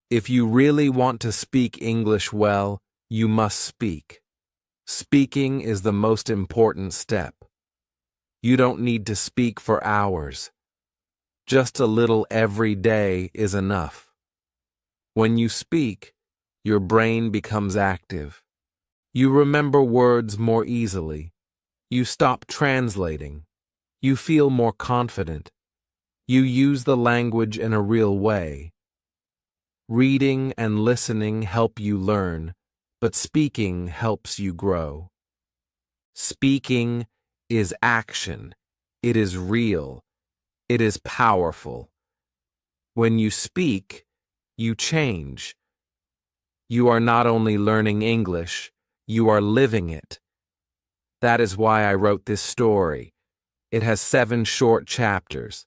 If you really want to speak English well, you must speak. Speaking is the most important step. You don't need to speak for hours. Just a little every day is enough. When you speak, your brain becomes active. You remember words more easily. You stop translating. You feel more confident. You use the language in a real way. Reading and listening help you learn, but speaking helps you grow. Speaking is action. It is real. It is powerful. When you speak, you change. You are not only learning English, you are living it. That is why I wrote this story. It has 7 short chapters.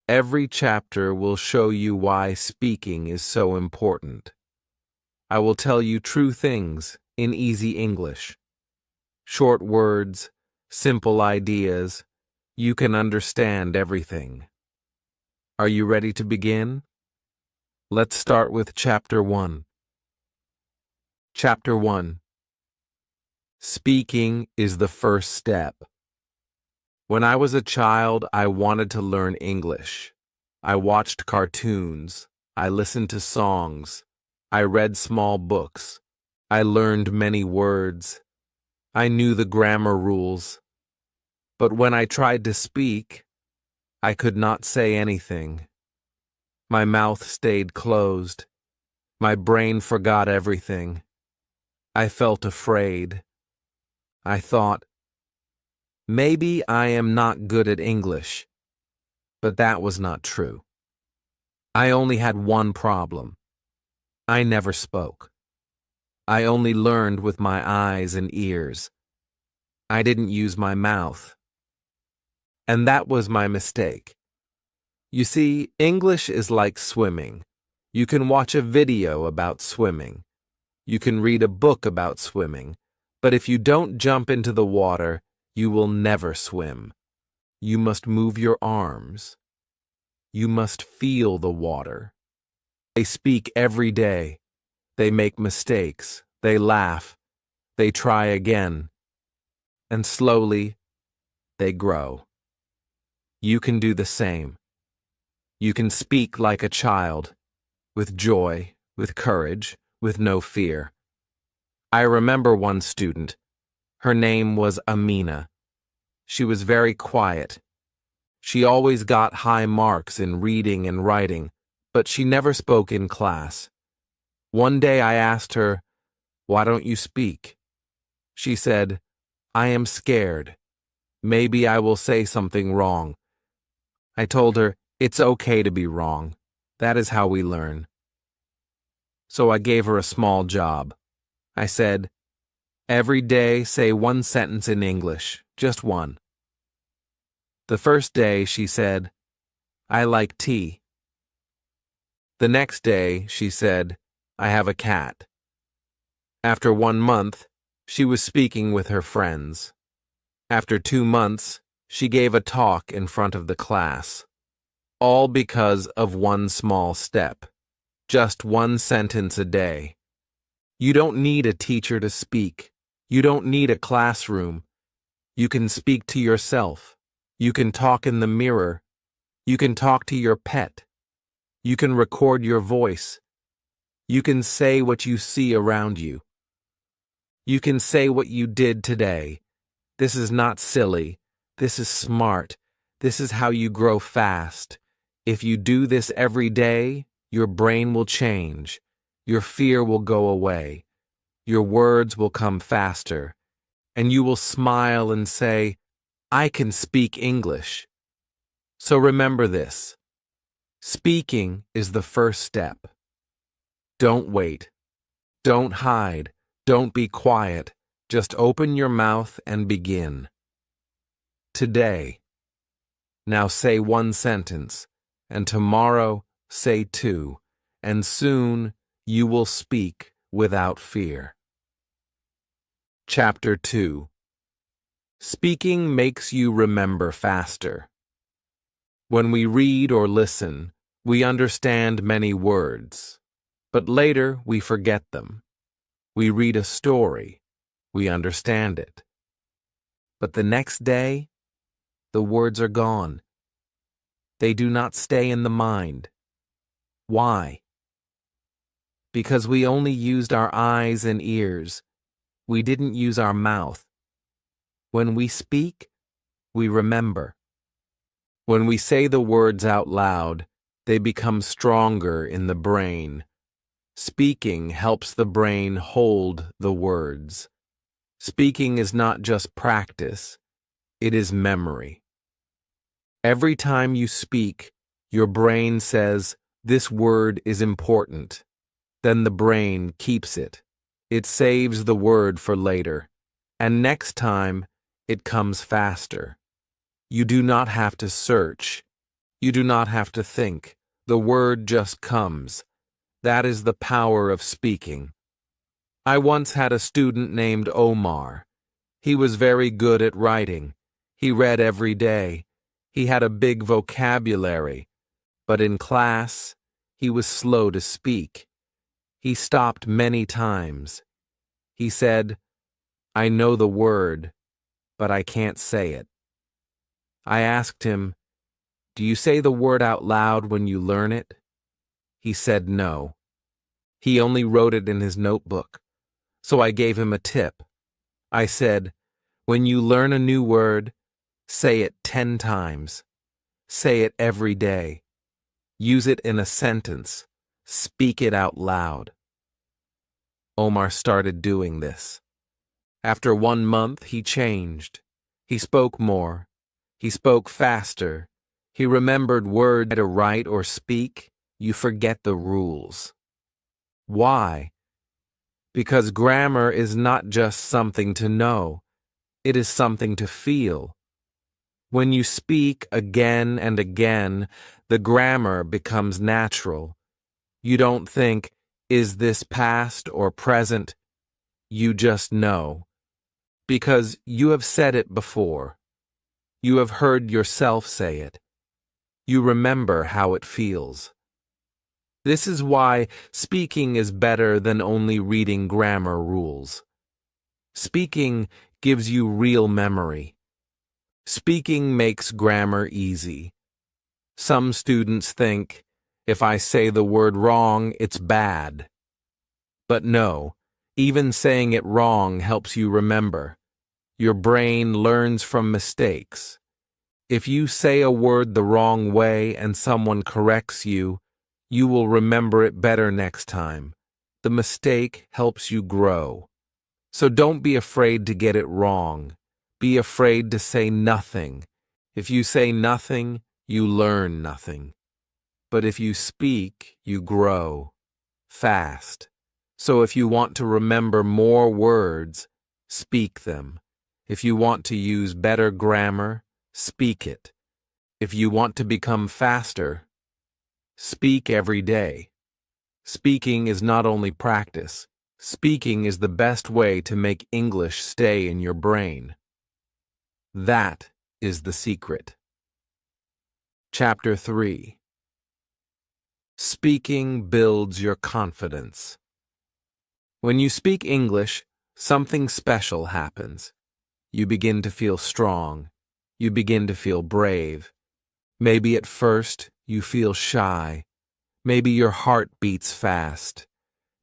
Every chapter will show you why speaking is so important. I will tell you true things in easy English. Short words, simple ideas. You can understand everything. Are you ready to begin? Let's start with Chapter 1. Chapter 1. Speaking is the first step. When I was a child, I wanted to learn English. I watched cartoons. I listened to songs. I read small books. I learned many words. I knew the grammar rules. But when I tried to speak, I could not say anything. My mouth stayed closed. My brain forgot everything. I felt afraid. I thought, maybe I am not good at English. But that was not true. I only had one problem. I never spoke. I only learned with my eyes and ears. I didn't use my mouth. And that was my mistake. You see, English is like swimming. You can watch a video about swimming. You can read a book about swimming. But if you don't jump into the water, you will never swim. You must move your arms. You must feel the water. They speak every day. They make mistakes. They laugh. They try again. And slowly, they grow. You can do the same. You can speak like a child, with joy, with courage, with no fear. I remember one student. Her name was Amina. She was very quiet. She always got high marks in reading and writing, but she never spoke in class. One day I asked her, "Why don't you speak?" She said, "I am scared. Maybe I will say something wrong." I told her, "It's okay to be wrong. That is how we learn." So I gave her a small job. I said, "Every day say one sentence in English, just one." The first day she said, "I like tea." The next day she said, "I have a cat." After 1 month, she was speaking with her friends. After 2 months, she gave a talk in front of the class. All because of one small step. Just one sentence a day. You don't need a teacher to speak. You don't need a classroom. You can speak to yourself. You can talk in the mirror. You can talk to your pet. You can record your voice. You can say what you see around you. You can say what you did today. This is not silly. This is smart. This is how you grow fast. If you do this every day, your brain will change. Your fear will go away. Your words will come faster. And you will smile and say, "I can speak English." So remember this. Speaking is the first step. Don't wait. Don't hide. Don't be quiet. Just open your mouth and begin. Today. Now say one sentence, and tomorrow say 2, and soon you will speak without fear. Chapter 2. Speaking makes you remember faster. When we read or listen, we understand many words. But later we forget them. We read a story. We understand it. But the next day, the words are gone. They do not stay in the mind. Why? Because we only used our eyes and ears. We didn't use our mouth. When we speak, we remember. When we say the words out loud, they become stronger in the brain. Speaking helps the brain hold the words. Speaking is not just practice, it is memory. Every time you speak, your brain says, "This word is important." Then the brain keeps it. It saves the word for later, and next time, it comes faster. You do not have to search. You do not have to think. The word just comes. That is the power of speaking. I once had a student named Omar. He was very good at writing. He read every day. He had a big vocabulary. But in class, he was slow to speak. He stopped many times. He said, "I know the word, but I can't say it." I asked him, "Do you say the word out loud when you learn it?" He said no. He only wrote it in his notebook. So I gave him a tip. I said, "When you learn a new word, say it 10 times. Say it every day. Use it in a sentence. Speak it out loud." Omar started doing this. After 1 month, he changed. He spoke more. He spoke faster. He remembered words to write or speak. You forget the rules. Why? Because grammar is not just something to know. It is something to feel. When you speak again and again, the grammar becomes natural. You don't think, "Is this past or present?" You just know. Because you have said it before. You have heard yourself say it. You remember how it feels. This is why speaking is better than only reading grammar rules. Speaking gives you real memory. Speaking makes grammar easy. Some students think, if I say the word wrong, it's bad. But no, even saying it wrong helps you remember. Your brain learns from mistakes. If you say a word the wrong way and someone corrects you, you will remember it better next time. The mistake helps you grow. So don't be afraid to get it wrong. Be afraid to say nothing. If you say nothing, you learn nothing. But if you speak, you grow fast. So if you want to remember more words, speak them. If you want to use better grammar, speak it. If you want to become faster, speak every day. Speaking is not only practice. Speaking is the best way to make English stay in your brain. That is the secret. Chapter 3. Speaking builds your confidence. When you speak English, something special happens. You begin to feel strong. You begin to feel brave. Maybe at first you feel shy. Maybe your heart beats fast.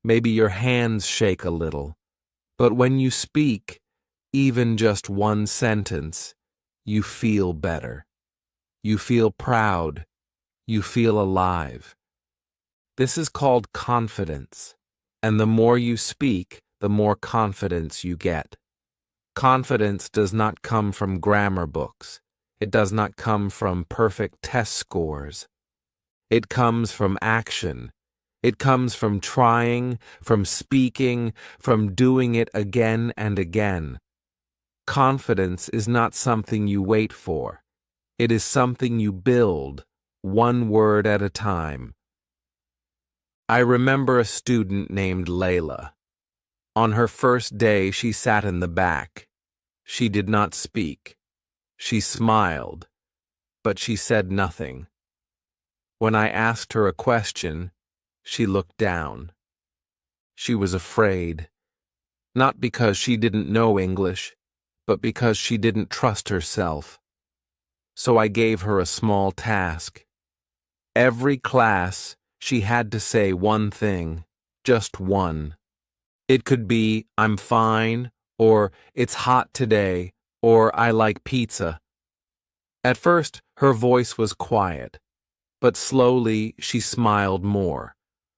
Maybe your hands shake a little. But when you speak, even just one sentence, you feel better. You feel proud. You feel alive. This is called confidence. And the more you speak, the more confidence you get. Confidence does not come from grammar books. It does not come from perfect test scores. It comes from action. It comes from trying, from speaking, from doing it again and again. Confidence is not something you wait for. It is something you build, one word at a time. I remember a student named Layla. On her first day, she sat in the back. She did not speak. She smiled, but she said nothing. When I asked her a question, she looked down. She was afraid, not because she didn't know English, but because she didn't trust herself. So I gave her a small task. Every class, she had to say one thing, just one. It could be, I'm fine, or it's hot today, or I like pizza. At first, her voice was quiet, but slowly she smiled more.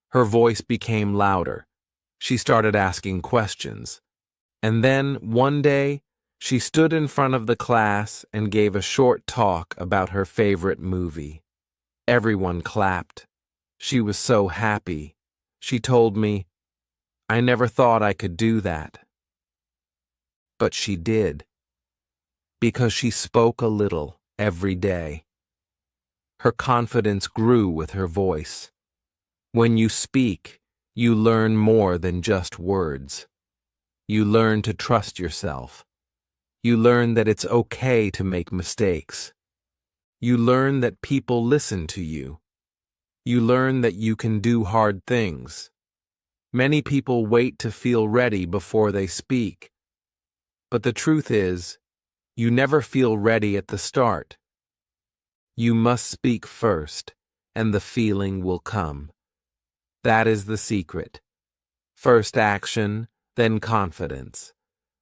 Her voice became louder. She started asking questions. And then, one day, she stood in front of the class and gave a short talk about her favorite movie. Everyone clapped. She was so happy. She told me, I never thought I could do that. But she did, because she spoke a little every day. Her confidence grew with her voice. When you speak, you learn more than just words. You learn to trust yourself. You learn that it's okay to make mistakes. You learn that people listen to you. You learn that you can do hard things. Many people wait to feel ready before they speak. But the truth is, you never feel ready at the start. You must speak first, and the feeling will come. That is the secret. First action, then confidence.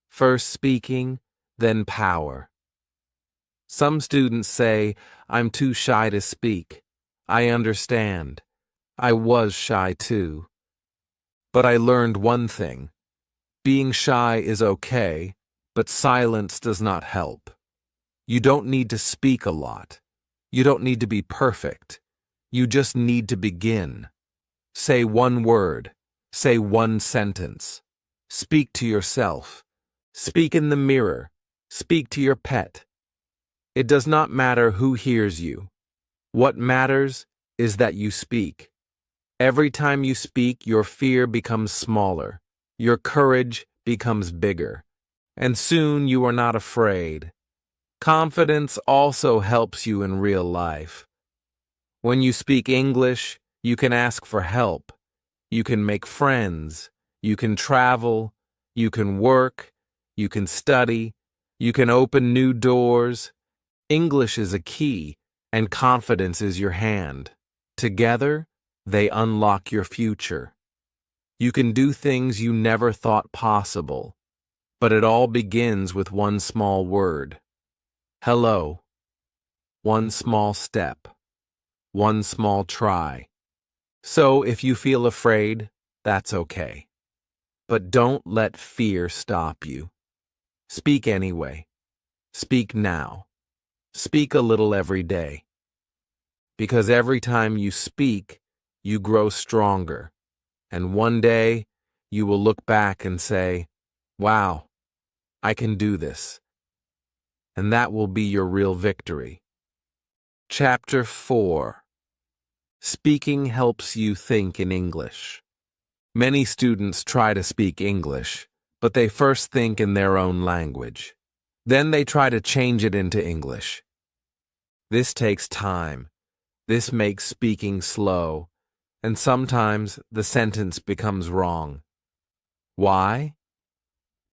First speaking, then power. Some students say, I'm too shy to speak. I understand. I was shy too. But I learned one thing. Being shy is okay, but silence does not help. You don't need to speak a lot. You don't need to be perfect. You just need to begin. Say one word. Say one sentence. Speak to yourself. Speak in the mirror. Speak to your pet. It does not matter who hears you. What matters is that you speak. Every time you speak, your fear becomes smaller. Your courage becomes bigger. And soon you are not afraid. Confidence also helps you in real life. When you speak English, you can ask for help. You can make friends. You can travel. You can work. You can study. You can open new doors. English is a key, and confidence is your hand. Together, they unlock your future. You can do things you never thought possible, but it all begins with one small word. Hello. One small step. One small try. So if you feel afraid, that's okay. But don't let fear stop you. Speak anyway. Speak now. Speak a little every day. Because every time you speak, you grow stronger. And one day, you will look back and say, wow, I can do this. And that will be your real victory. Chapter 4. Speaking helps you think in English. Many students try to speak English, but they first think in their own language. Then they try to change it into English. This takes time. This makes speaking slow, and sometimes the sentence becomes wrong. Why?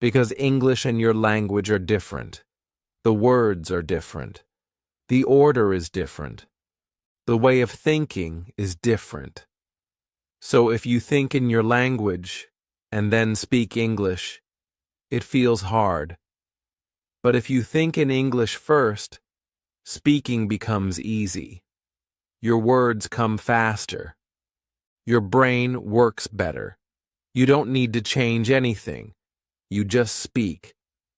Because English and your language are different. The words are different. The order is different. The way of thinking is different. So if you think in your language and then speak English, it feels hard. But if you think in English first, speaking becomes easy. Your words come faster. Your brain works better. You don't need to change anything. You just speak.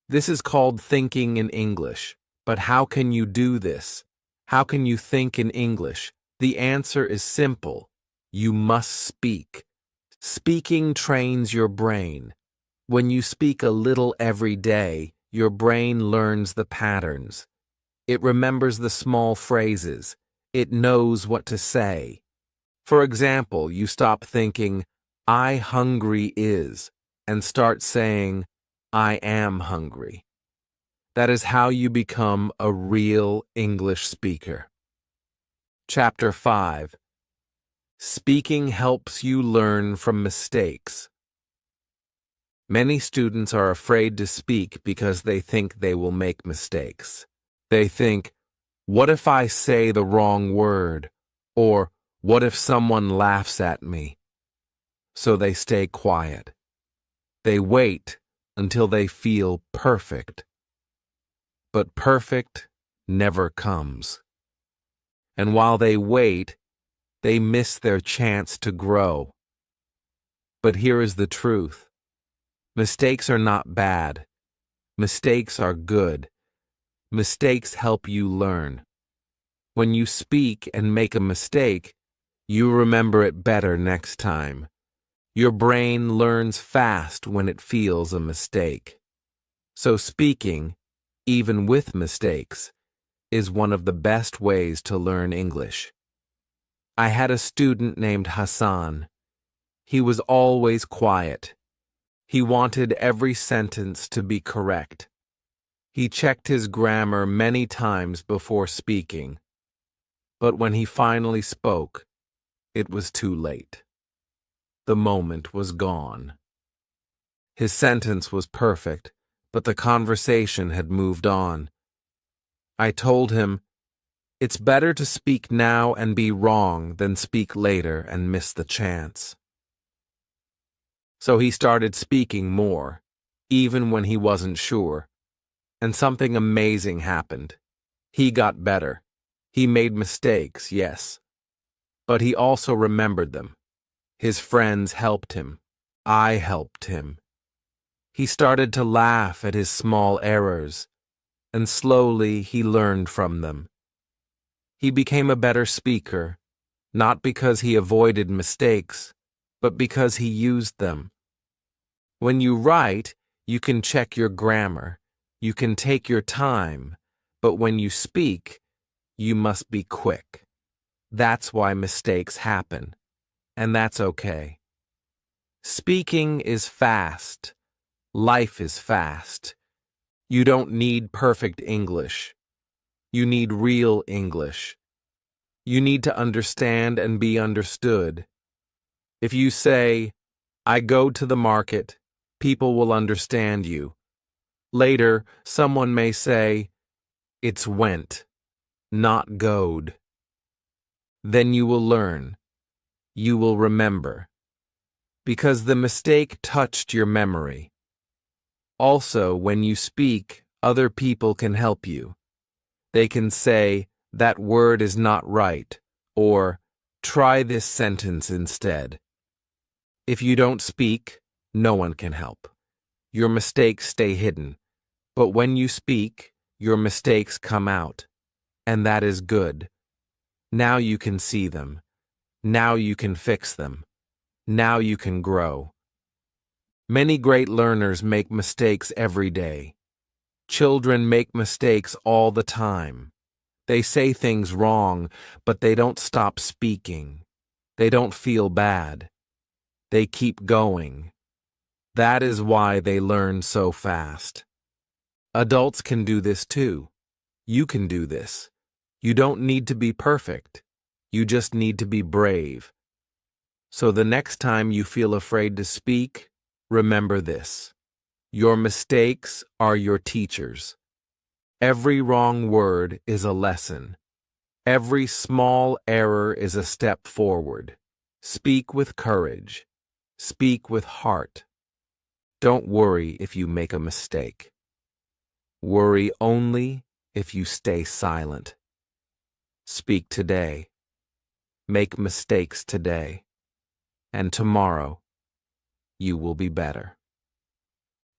This is called thinking in English. But how can you do this? How can you think in English? The answer is simple. You must speak. Speaking trains your brain. When you speak a little every day, your brain learns the patterns. It remembers the small phrases. It knows what to say. For example, you stop thinking, I hungry is, and start saying, I am hungry. That is how you become a real English speaker. Chapter 5. Speaking helps you learn from mistakes. Many students are afraid to speak because they think they will make mistakes. They think, what if I say the wrong word? Or, what if someone laughs at me? So they stay quiet. They wait until they feel perfect. But perfect never comes. And while they wait, they miss their chance to grow. But here is the truth. Mistakes are not bad. Mistakes are good. Mistakes help you learn. When you speak and make a mistake, you remember it better next time. Your brain learns fast when it feels a mistake. So speaking, even with mistakes, is one of the best ways to learn English. I had a student named Hassan. He was always quiet. He wanted every sentence to be correct. He checked his grammar many times before speaking. But when he finally spoke, it was too late. The moment was gone. His sentence was perfect, but the conversation had moved on. I told him, it's better to speak now and be wrong than speak later and miss the chance. So he started speaking more, even when he wasn't sure. And something amazing happened. He got better. He made mistakes, yes. But he also remembered them. His friends helped him. I helped him. He started to laugh at his small errors, and slowly he learned from them. He became a better speaker, not because he avoided mistakes, but because he used them. When you write, you can check your grammar, you can take your time, but when you speak, you must be quick. That's why mistakes happen, and that's okay. Speaking is fast. Life is fast. You don't need perfect English. You need real English. You need to understand and be understood. If you say, I go to the market, people will understand you. Later, someone may say, it's went, not goed. Then you will learn. You will remember. Because the mistake touched your memory. Also, when you speak, other people can help you. They can say, that word is not right, or try this sentence instead. If you don't speak, no one can help. Your mistakes stay hidden. But when you speak, your mistakes come out. And that is good. Now you can see them. Now you can fix them. Now you can grow. Many great learners make mistakes every day. Children make mistakes all the time. They say things wrong, but they don't stop speaking. They don't feel bad. They keep going. That is why they learn so fast. Adults can do this too. You can do this. You don't need to be perfect. You just need to be brave. So the next time you feel afraid to speak, remember this. Your mistakes are your teachers. Every wrong word is a lesson. Every small error is a step forward. Speak with courage. Speak with heart. Don't worry if you make a mistake. Worry only if you stay silent. Speak today. Make mistakes today. And tomorrow, you will be better.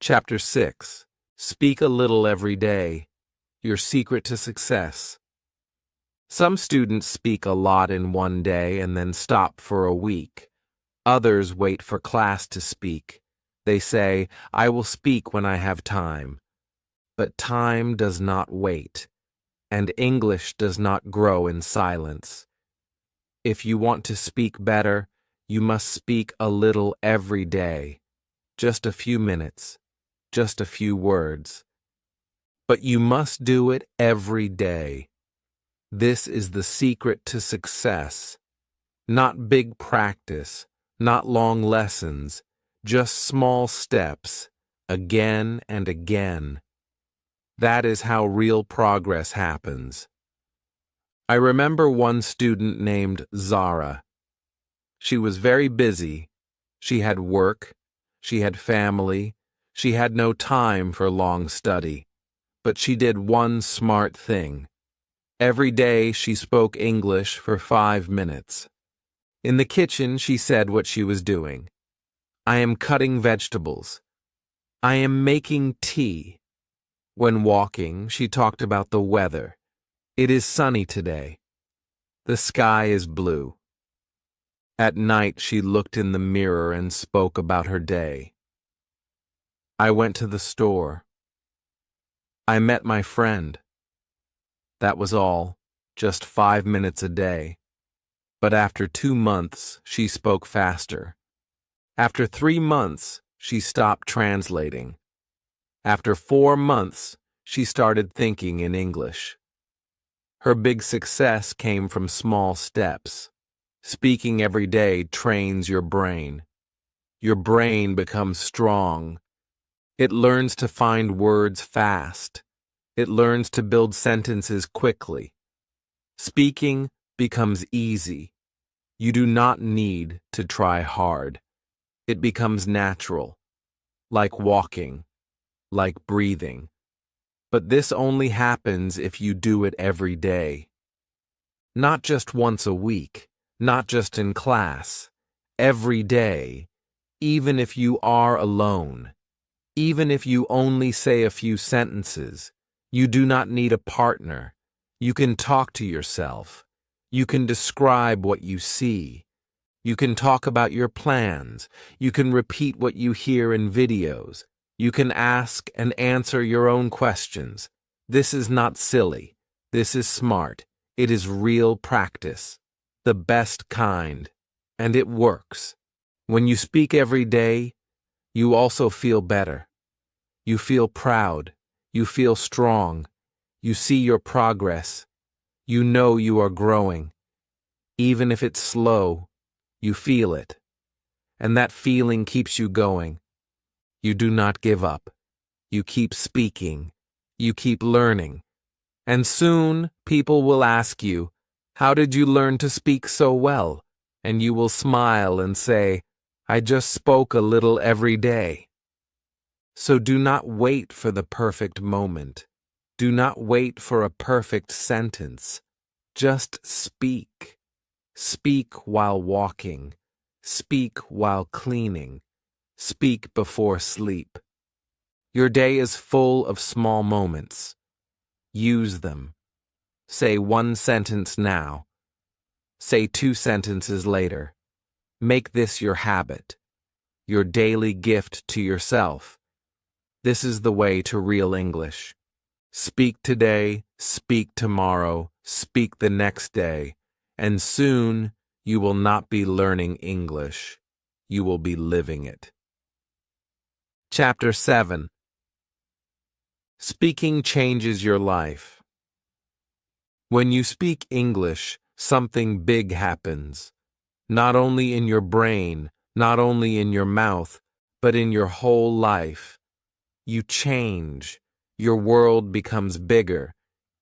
Chapter 6. Speak a little every day. Your secret to success. Some students speak a lot in one day and then stop for a week. Others wait for class to speak. They say, I will speak when I have time. But time does not wait, and English does not grow in silence. If you want to speak better, you must speak a little every day. Just a few minutes, just a few words. But you must do it every day. This is the secret to success. Not big practice, not long lessons, just small steps, again and again. That is how real progress happens. I remember one student named Zara. She was very busy. She had work, she had family, she had no time for long study. But she did one smart thing. Every day she spoke English for 5 minutes. In the kitchen, she said what she was doing. I am cutting vegetables. I am making tea. When walking, she talked about the weather. It is sunny today. The sky is blue. At night, she looked in the mirror and spoke about her day. I went to the store. I met my friend. That was all, just 5 minutes a day. But after 2 months, she spoke faster. After 3 months, she stopped translating. After 4 months, she started thinking in English. Her big success came from small steps. Speaking every day trains your brain. Your brain becomes strong. It learns to find words fast. It learns to build sentences quickly. Speaking becomes easy. You do not need to try hard. It becomes natural, like walking, like breathing. But this only happens if you do it every day. Not just once a week, not just in class. Every day, even if you are alone, even if you only say a few sentences. You do not need a partner. You can talk to yourself. You can describe what you see. You can talk about your plans. You can repeat what you hear in videos. You can ask and answer your own questions. This is not silly. This is smart. It is real practice. The best kind. And it works. When you speak every day, you also feel better. You feel proud. You feel strong. You see your progress. You know you are growing. Even if it's slow, you feel it. And that feeling keeps you going. You do not give up. You keep speaking. You keep learning. And soon people will ask you, "How did you learn to speak so well?" And you will smile and say, "I just spoke a little every day." So do not wait for the perfect moment. Do not wait for a perfect sentence. Just speak. Speak while walking. Speak while cleaning. Speak before sleep. Your day is full of small moments. Use them. Say one sentence now. Say 2 sentences later. Make this your habit, your daily gift to yourself. This is the way to real English. Speak today, speak tomorrow, speak the next day, and soon you will not be learning English. You will be living it. Chapter 7. Speaking changes your life. When you speak English, something big happens. Not only in your brain, not only in your mouth, but in your whole life. You change. Your world becomes bigger.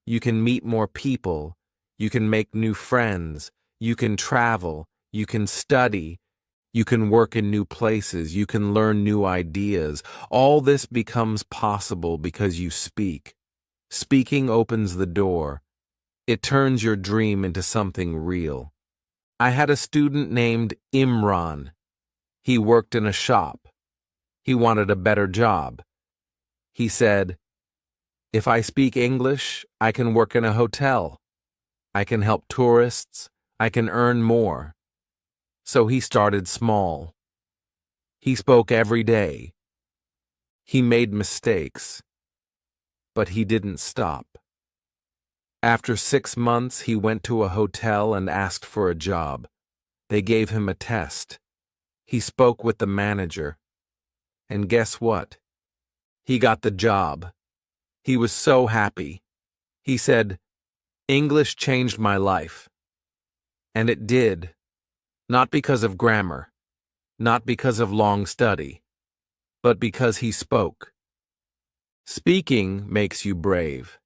You can meet more people. You can make new friends. You can travel. You can study. You can work in new places. You can learn new ideas. All this becomes possible because you speak. Speaking opens the door. It turns your dream into something real. I had a student named Imran. He worked in a shop. He wanted a better job. He said, "If I speak English, I can work in a hotel. I can help tourists. I can earn more." So he started small. He spoke every day. He made mistakes. But he didn't stop. After 6 months, he went to a hotel and asked for a job. They gave him a test. He spoke with the manager. And guess what? He got the job. He was so happy. He said, "English changed my life." And it did. Not because of grammar. Not because of long study. but because he spoke. Speaking makes you brave.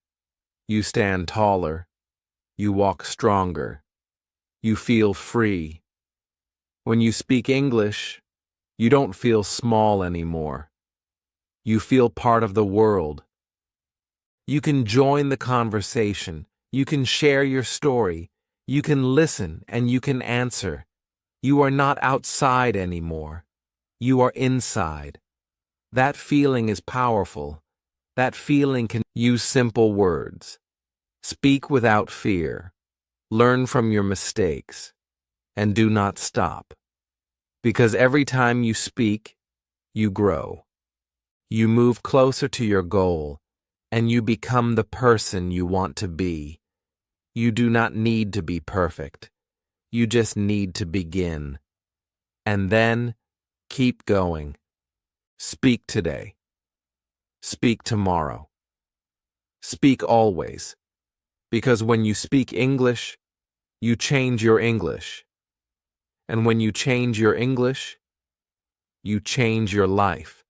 You stand taller. You walk stronger. You feel free. When you speak English, you don't feel small anymore. You feel part of the world. You can join the conversation. You can share your story. You can listen and you can answer. You are not outside anymore. You are inside. That feeling is powerful. That feeling can use simple words. Speak without fear. Learn from your mistakes. And do not stop. Because every time you speak, you grow. You move closer to your goal, and you become the person you want to be. You do not need to be perfect. You just need to begin. And then, keep going. Speak today. Speak tomorrow. Speak always. Because when you speak English, you change your English. And when you change your English, you change your life.